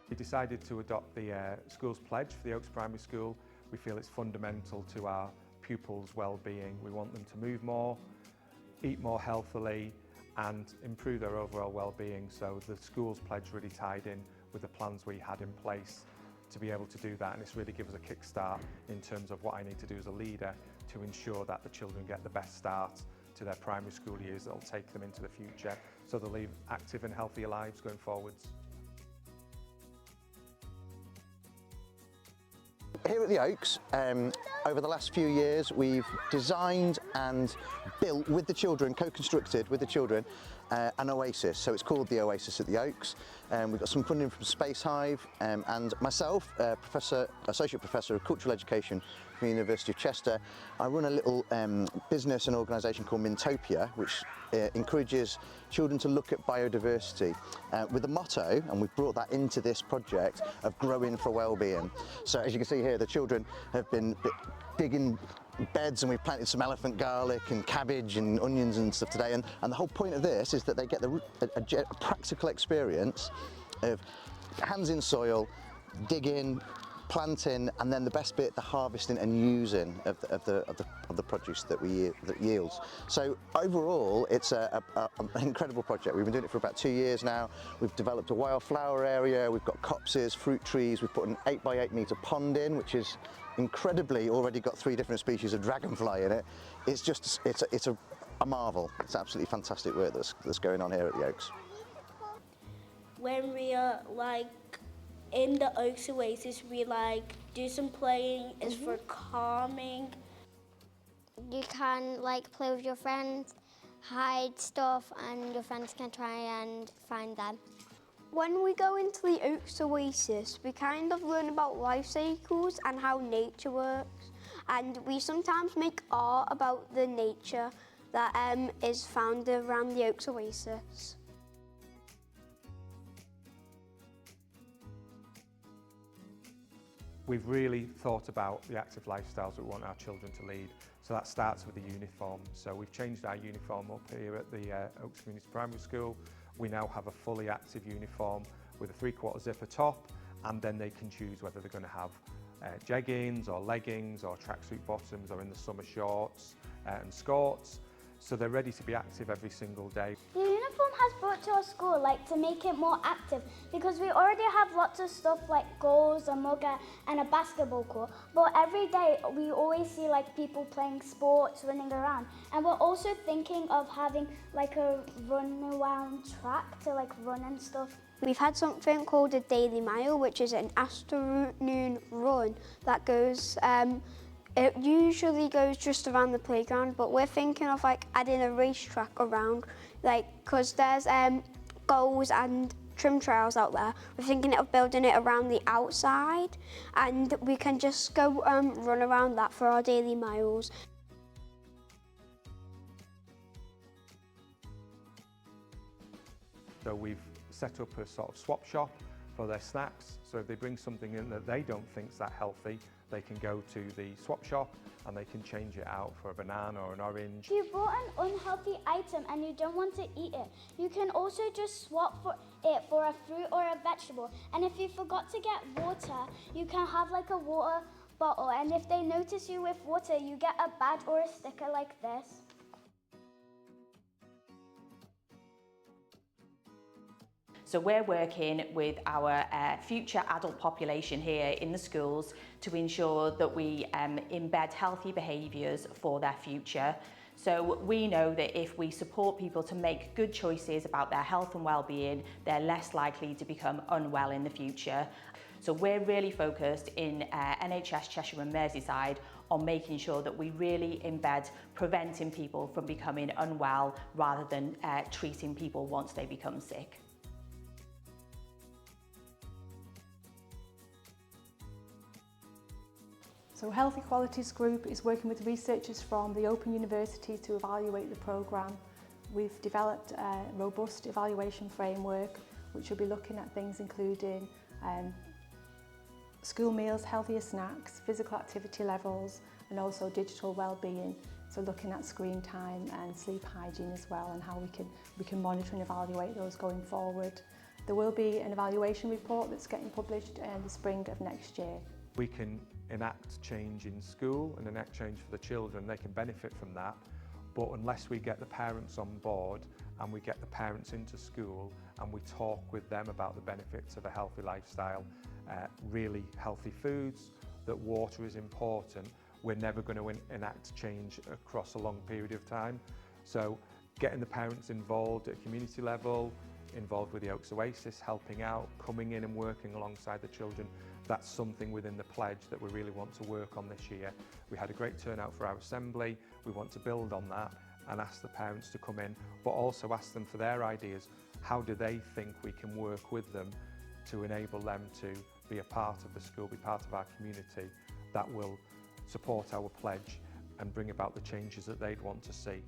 We decided to adopt the school's pledge for the Oaks Primary School. We feel it's fundamental to our pupils' well-being. We want them to move more, eat more healthily and improve their overall well-being. So the school's pledge really tied in with the plans we had in place to be able to do that, and it's really given us a kickstart in terms of what I need to do as a leader to ensure that the children get the best start to their primary school years that will take them into the future so they'll live active and healthier lives going forwards. Here at the Oaks, over the last few years, we've designed and built with the children, co-constructed with the children, an oasis. So it's called the Oasis at the Oaks. We've got some funding from Space Hive, and myself, Associate Professor of Cultural Education from the University of Chester. I run a little business and organisation called Mintopia, which encourages children to look at biodiversity with the motto, and we've brought that into this project, of growing for well-being. So as you can see here, the children have been digging beds, and we've planted some elephant garlic and cabbage and onions and stuff today, and the whole point of this is that they get a practical experience of hands in soil, digging, planting, and then the best bit, the harvesting and using of the produce that yields. So overall, it's an incredible project. We've been doing it for about 2 years now. We've developed a wildflower area, we've got copses, fruit trees, we've put an 8 by 8 metre pond in, which is incredibly already got 3 different species of dragonfly in it. It's just, it's a marvel. It's absolutely fantastic work that's going on here at the Oaks. When we are in the Oaks Oasis, we do some playing. It's for calming. You can play with your friends, hide stuff, and your friends can try and find them. When we go into the Oaks Oasis, we kind of learn about life cycles and how nature works. And we sometimes make art about the nature that is found around the Oaks Oasis. We've really thought about the active lifestyles that we want our children to lead. So that starts with the uniform. So we've changed our uniform up here at the Oaks Community Primary School. We now have a fully active uniform with a 3/4 zipper top, and then they can choose whether they're going to have jeggings or leggings or tracksuit bottoms, or in the summer shorts and skirts. So they're ready to be active every single day. The uniform has brought to our school to make it more active, because we already have lots of stuff like goals, a mug and a basketball court, but every day we always see people playing sports, running around, and we're also thinking of having a run around track to run and stuff. We've had something called a Daily Mile, which is an afternoon run that goes it usually goes just around the playground, but we're thinking of adding a racetrack around, because there's goals and trim trails out there. We're thinking of building it around the outside, and we can just go run around that for our daily miles. So we've set up a sort of swap shop for their snacks. So if they bring something in that they don't think's that healthy, they can go to the swap shop and they can change it out for a banana or an orange. If you bought an unhealthy item and you don't want to eat it, you can also just swap it for a fruit or a vegetable. And if you forgot to get water, you can have a water bottle, and if they notice you with water, you get a badge or a sticker like this. So we're working with our future adult population here in the schools to ensure that we embed healthy behaviours for their future. So we know that if we support people to make good choices about their health and well-being, they're less likely to become unwell in the future. So we're really focused in NHS Cheshire and Merseyside on making sure that we really embed preventing people from becoming unwell rather than treating people once they become sick. So Health Equalities Group is working with researchers from the Open University to evaluate the programme. We've developed a robust evaluation framework which will be looking at things including school meals, healthier snacks, physical activity levels, and also digital well-being. So looking at screen time and sleep hygiene as well, and how we can monitor and evaluate those going forward. There will be an evaluation report that's getting published in the spring of next year. We can enact change in school and enact change for the children. They can benefit from that, but unless we get the parents on board and we get the parents into school and we talk with them about the benefits of a healthy lifestyle, really healthy foods, that water is important, we're never going to enact change across a long period of time. So getting the parents involved at a community level, involved with the Oaks Oasis, helping out, coming in and working alongside the children, that's something within the pledge that we really want to work on this year. We had a great turnout for our assembly. We want to build on that and ask the parents to come in, but also ask them for their ideas. How do they think we can work with them to enable them to be a part of the school, be part of our community that will support our pledge and bring about the changes that they'd want to see.